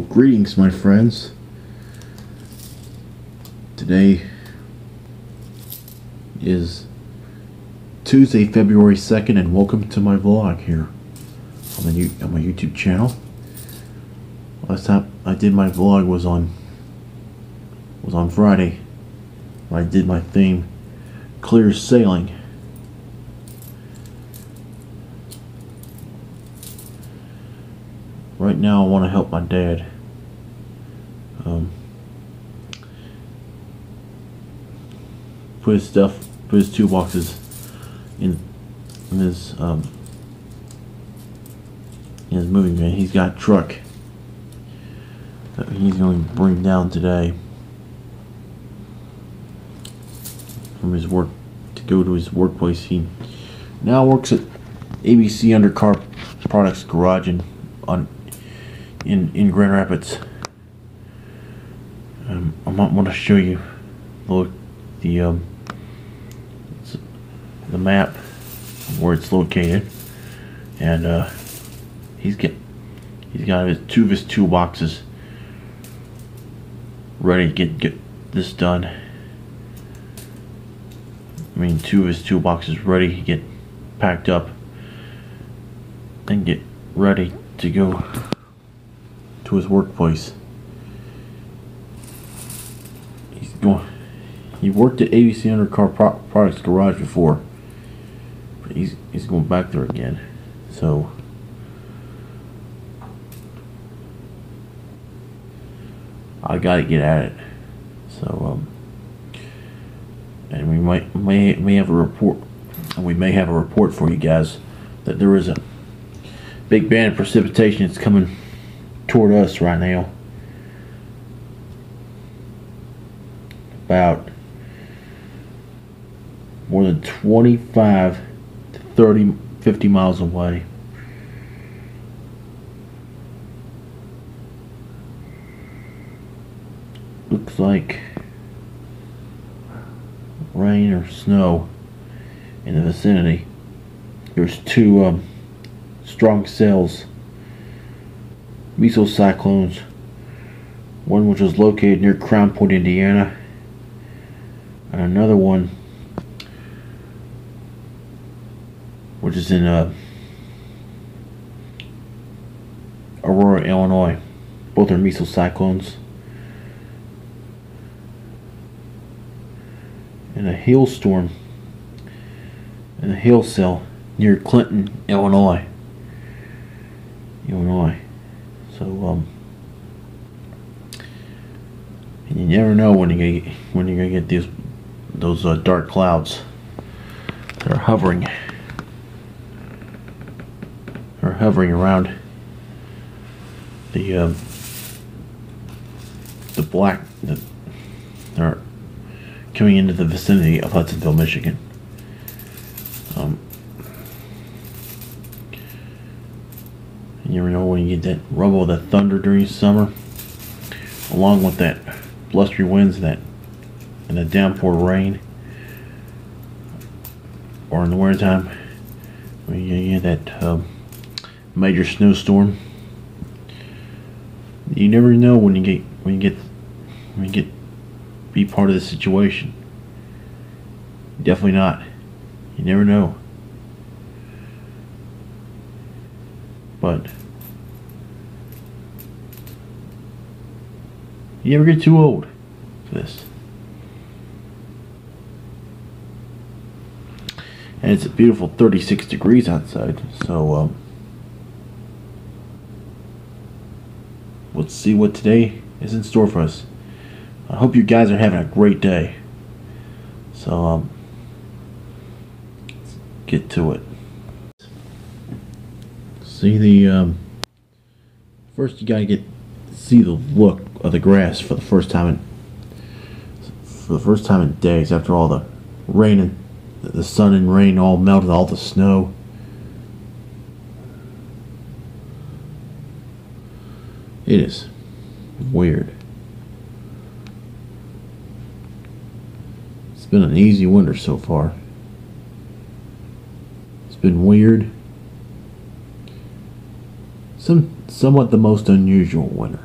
Greetings, my friends. Today is Tuesday, February 2nd, and welcome to my vlog here on my YouTube channel. Last time I did my vlog was on Friday. I did my theme, Clear Sailing. Right now I want to help my dad. Put his toolboxes in his moving van. He's got a truck that he's going to bring down today from his work to go to his workplace. He now works at ABC Undercar Products Garage in Grand Rapids. I might want to show you the map of where it's located, and he's got two of his toolboxes ready to get this done. I mean, two of his toolboxes ready to get packed up and get ready to go to his workplace. He worked at ABC Undercar Products Garage before, but he's going back there again. So I gotta get at it. So and we may have a report, and we may have a report for you guys that there is a big band of precipitation that's coming toward us right now. About more than 25 to 50 miles away. Looks like rain or snow in the vicinity. There's two strong cells, mesocyclones, one which is located near Crown Point, Indiana, and another one which is in Aurora, Illinois. Both are mesocyclones. And a hailstorm and a hail cell near Clinton, Illinois. So and you never know when you're gonna get those dark clouds that are hovering around the black that are coming into the vicinity of Hudsonville, Michigan. You never know when you get that rumble of the thunder during summer, along with that blustery winds and the downpour rain, or in the wintertime when you get that major snowstorm. You never know when you get be part of the situation. Definitely not. You never know. But you never get too old for this. And it's a beautiful 36 degrees outside, so let's see what today is in store for us. I hope you guys are having a great day. So let's get to it. See first you gotta see the look of the grass for the first time in days, after all the rain and the sun and rain all melted all the snow. It is weird. It's been an easy winter so far. It's been weird. Somewhat the most unusual winter.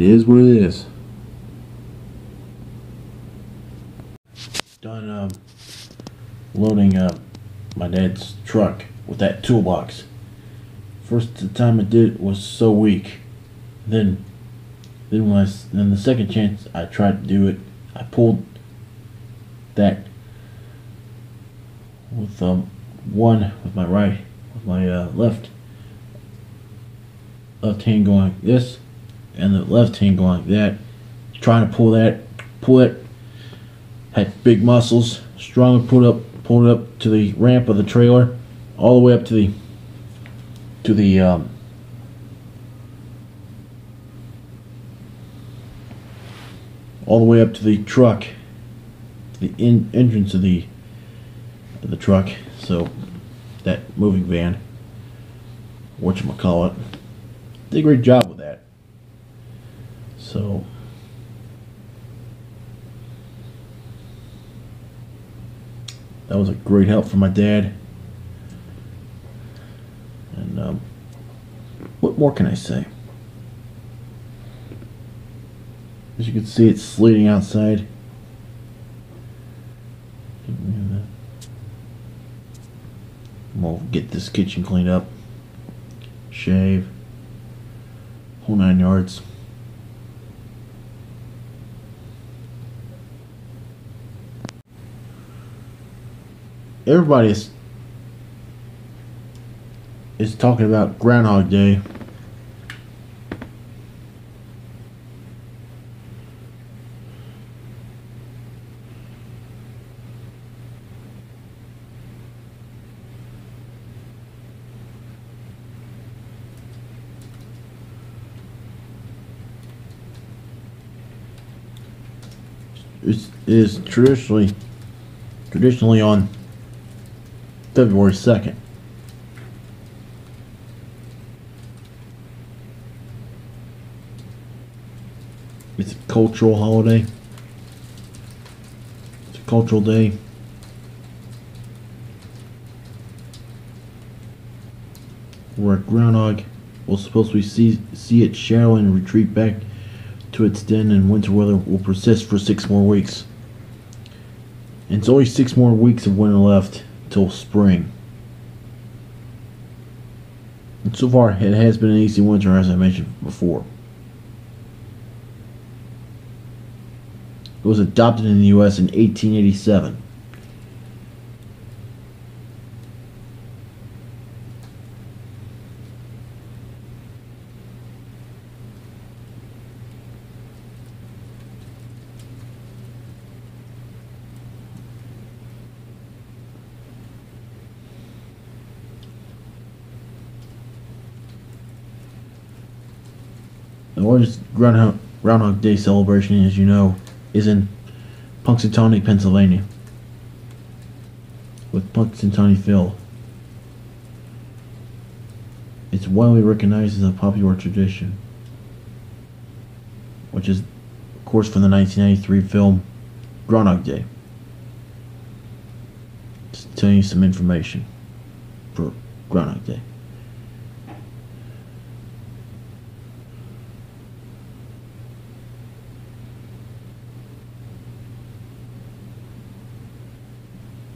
is what it is. Done loading my dad's truck with that toolbox. First time I did it was so weak. Then the second chance I tried to do it, I pulled that with one with my left hand going like this, and the left hand going like that. Trying to pull it. Had big muscles, strong. Pulled it up to the ramp of the trailer, all the way up to the all the way up to the truck, the entrance of the truck. So that moving van, whatchamacallit, did a great job with that. So that was a great help for my dad. And what more can I say? As you can see, it's sleeting outside. We'll get this kitchen cleaned up, shave, whole 9 yards. Everybody is talking about Groundhog Day. It is traditionally on February 2nd. It's a cultural holiday. It's a cultural day. Where a groundhog will supposedly see its shadow and retreat back to its den, and winter weather will persist for 6 more weeks. And it's only 6 more weeks of winter left till spring. And so far, it has been an easy winter, as I mentioned before. It was adopted in the U.S. in 1887. The largest Groundhog Day celebration, as you know, is in Punxsutawney, Pennsylvania, with Punxsutawney Phil. It's widely recognized as a popular tradition, which is, of course, from the 1993 film Groundhog Day. Just telling you some information for Groundhog Day.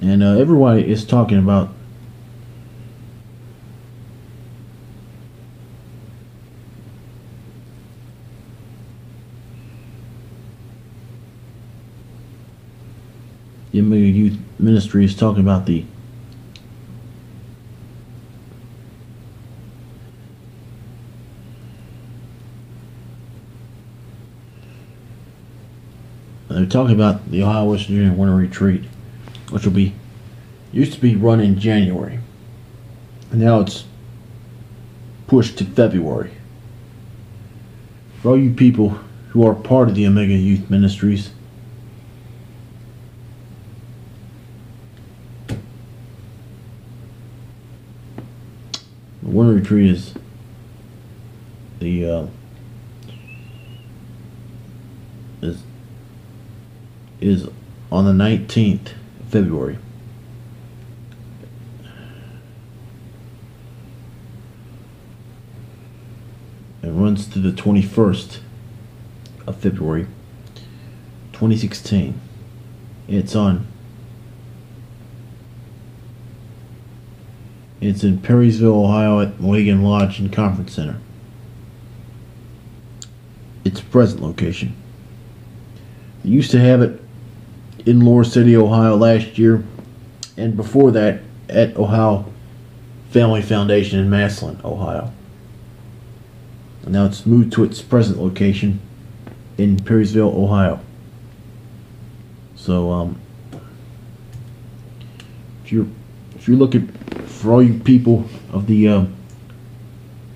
And everybody is talking about the Omega Youth Ministry is talking about they're talking about the Ohio West Virginia Winter Retreat, which used to be run in January, and now it's pushed to February. For all you people who are part of the Omega Youth Ministries, the Winter Retreat is on the 19th of February. It runs to the 21st of February 2016. It's in Perrysville, Ohio at Mohegan Lodge and Conference Center. Its present location. They used to have it in Lower City, Ohio last year, and before that at Ohio Family Foundation in Massillon, Ohio. And now it's moved to its present location in Perrysville, Ohio. So if you're looking for all you people of the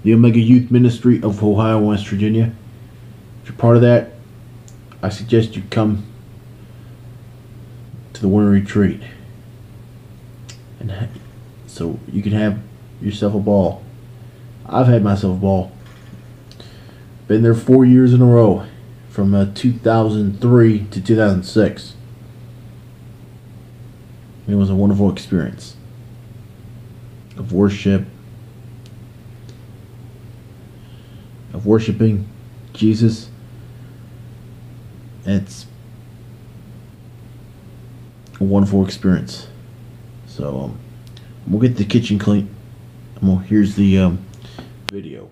Omega Youth Ministry of Ohio and West Virginia, if you're part of that, I suggest you come to the winter retreat, and so you can have yourself a ball. I've had myself a ball. Been there 4 years in a row, from 2003 to 2006. It was a wonderful experience of worship, of worshiping Jesus. It's a wonderful experience. So we'll get the kitchen clean. Well, here's the video.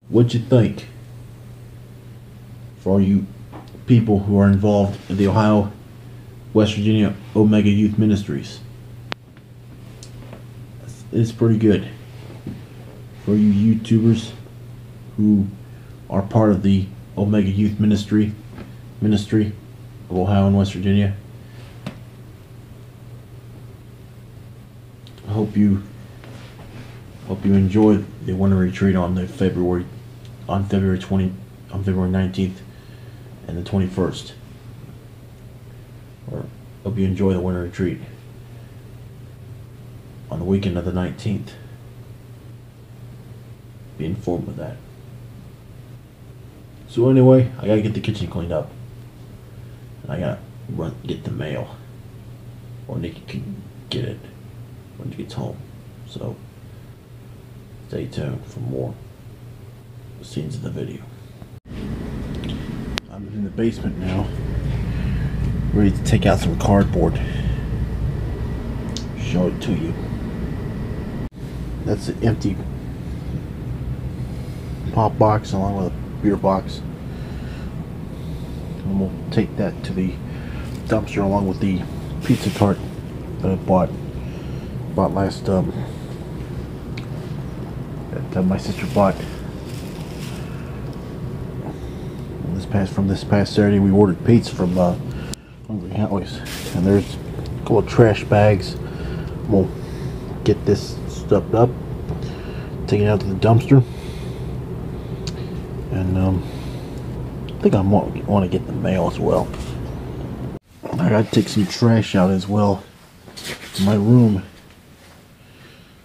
What'd you think? For all you people who are involved in the Ohio, West Virginia Omega Youth Ministries, it's pretty good. For you YouTubers who are part of the Omega Youth Ministry of Ohio and West Virginia, I hope you enjoy the winter retreat on February 19th and the 21st. Or hope you enjoy the winter retreat on the weekend of the 19th. Be informed with that. So anyway, I gotta get the kitchen cleaned up, and I gotta get the mail, or Nikki can get it when she gets home. So stay tuned for more scenes of the video. I'm in the basement now, ready to take out some cardboard, show it to you. That's an empty pop box along with a beer box, and we'll take that to the dumpster along with the pizza cart that I bought last that my sister bought from this past Saturday. We ordered pizza from Hungry Howie's, and there's a couple of trash bags. We'll get this stuffed up, take it out to the dumpster, and I think I want to get the mail as well. I gotta take some trash out as well in my room.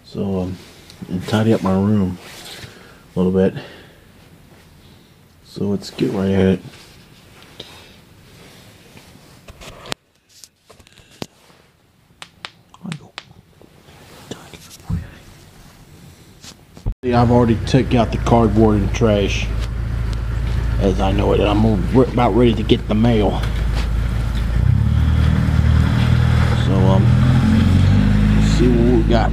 So and tidy up my room a little bit. So let's get right at it. I've already took out the cardboard and trash as I know it, and I'm about ready to get the mail. So let's see what we got.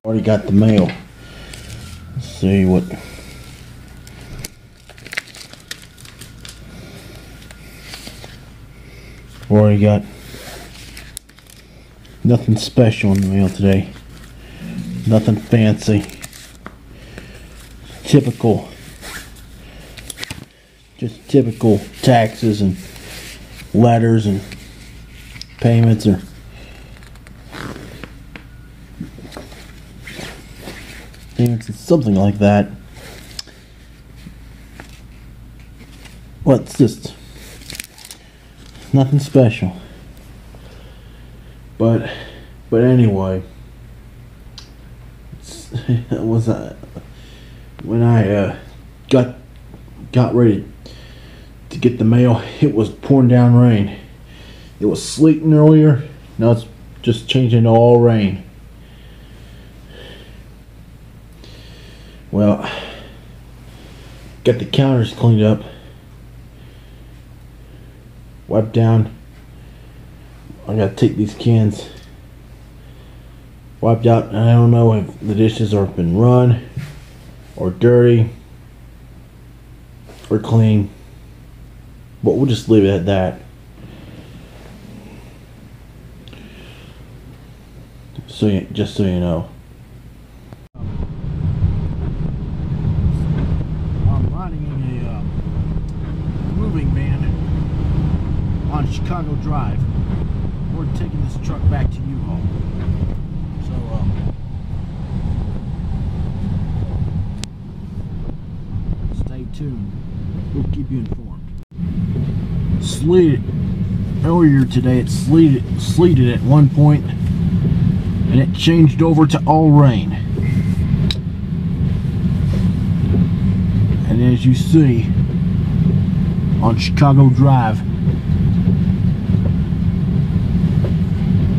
Already got the mail. Let's see what. Already got nothing special in the mail today. Nothing fancy. Typical, just typical taxes and letters and payments or payments and something like that. Well, it's just nothing special. But anyway, it was when I got ready to get the mail, it was pouring down rain. It was sleeting earlier. Now it's just changing to all rain. Well, got the counters cleaned up, wiped down. I gotta take these cans wiped out, and I don't know if the dishes have been run or dirty or clean, but we'll just leave it at that. So just so you know, I'm riding in a moving van on Chicago Drive. We're taking this truck back to U-Haul. So stay tuned. We'll keep you informed. Earlier today it sleeted at one point, and it changed over to all rain. And as you see on Chicago Drive,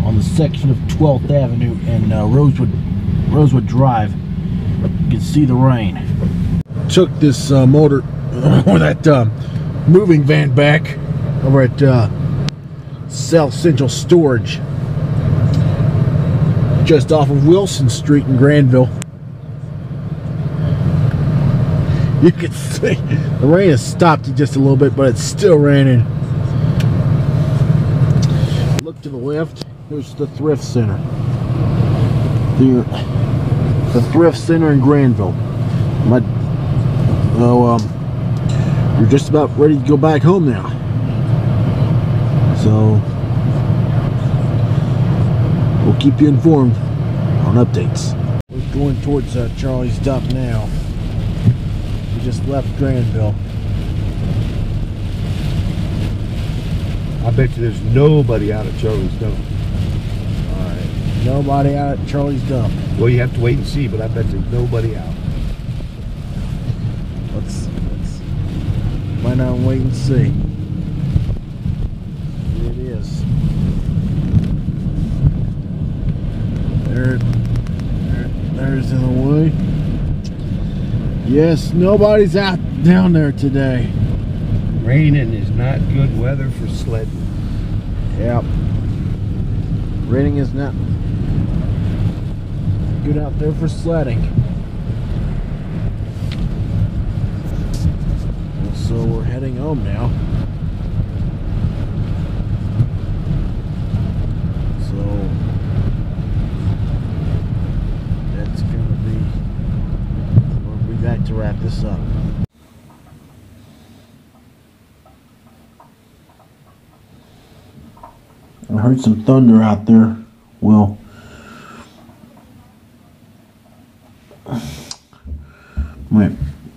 on the section of 12th Avenue and Rosewood Drive, you can see the rain. Took this motor or that moving van back over at South Central Storage, just off of Wilson Street in Granville. You can see the rain has stopped just a little bit, but it's still raining. Look to the left. There's the thrift center. The thrift center in Granville. We're just about ready to go back home now. So we'll keep you informed on updates. We're going towards Charlie's Dump now. We just left Granville. I bet you there's nobody out at Charlie's Dump. Alright, nobody out at Charlie's Dump. Well, you have to wait and see, but I bet there's nobody out. Let's find out and wait and see. Here it is. There's in the way. Yes, nobody's out down there today. Raining is not good weather for sledding. Yep. Raining is not good out there for sledding. So we're heading home now. So that's gonna be, we'll be back to wrap this up. I heard some thunder out there. Well,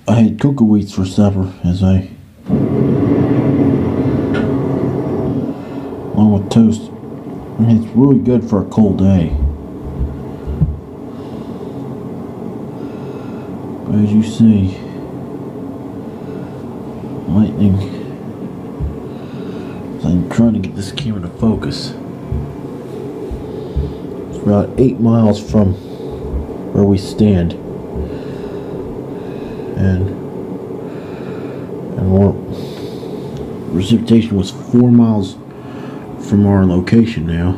I had cocoa wheats for supper along with toast. And it's really good for a cold day. As you see, lightning. So I'm trying to get this camera to focus. It's about 8 miles from where we stand, and precipitation was 4 miles from our location now.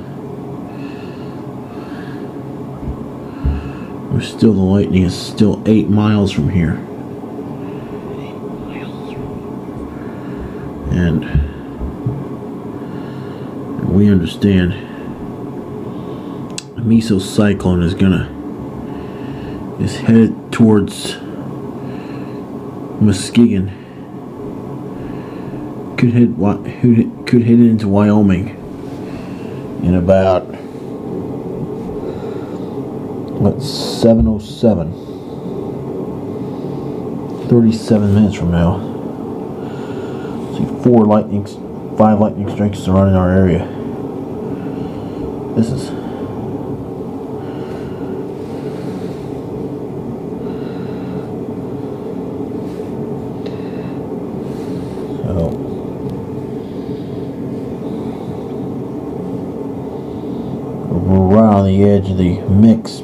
Still, the lightning is still 8 miles from here. And we understand a mesocyclone is headed towards Muskegon. Could hit into Wyoming in about 7:07, 37 minutes from now. See, 5 lightning strikes around in our area. This is we're right on the edge of the mix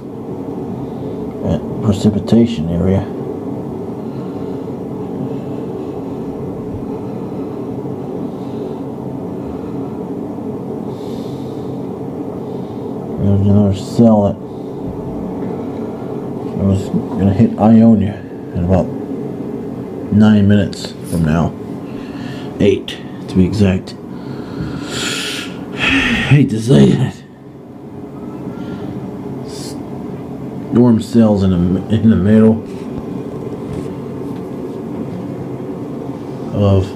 precipitation area. There's another cell that was going to hit Ionia in about 9 minutes from now. 8 to be exact. I hate to say it. Storm cells in the middle of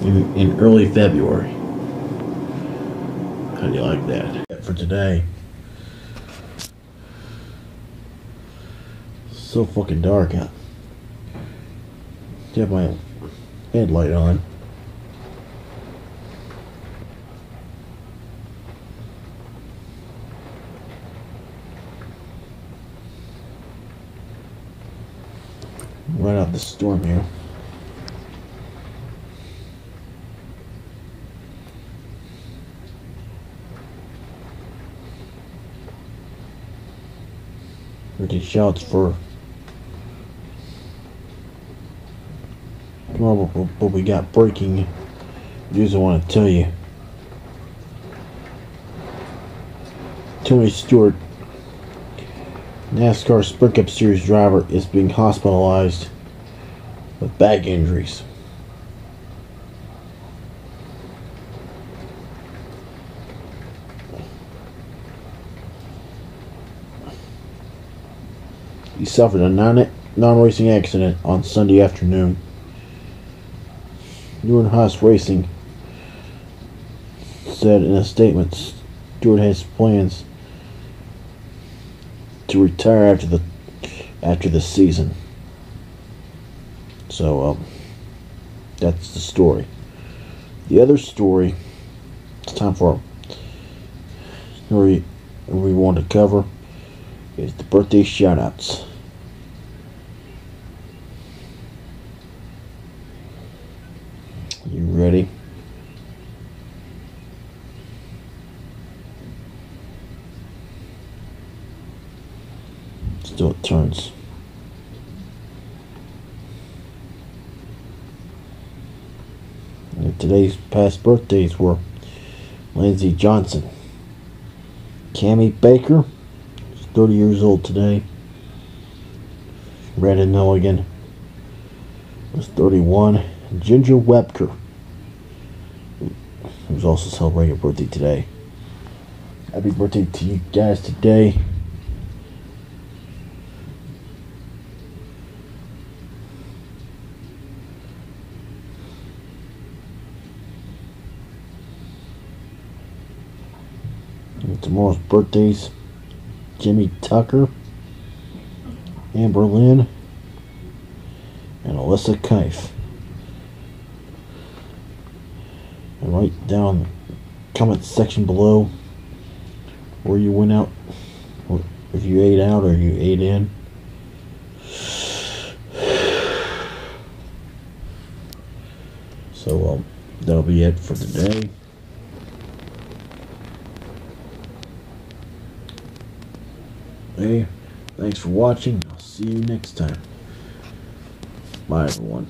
in early February. How do you like that? For today. So fucking dark out. I have my headlight on. Right out the storm here. Pretty shouts for what we got breaking news I want to tell you. Tony Stewart, NASCAR Sprint Cup Series driver, is being hospitalized with back injuries. He suffered a non-racing accident on Sunday afternoon. Newen Haas Racing said in a statement Stewart has plans to retire after the season. So that's the story. The other story, it's time for a story we want to cover, is the birthday shoutouts. You ready? Still it turns. And today's past birthdays were Lindsey Johnson, Cammie Baker, who's 30 years old today. Brandon Milligan was 31. Ginger Webker, who's also celebrating a birthday today. Happy birthday to you guys today. And tomorrow's birthdays: Jimmy Tucker, Amber Lynn, and Alyssa Kife. And write down in the comment section below where you went out, or if you ate out or you ate in. So that'll be it for today. Hey, thanks for watching. I'll see you next time. Bye, everyone.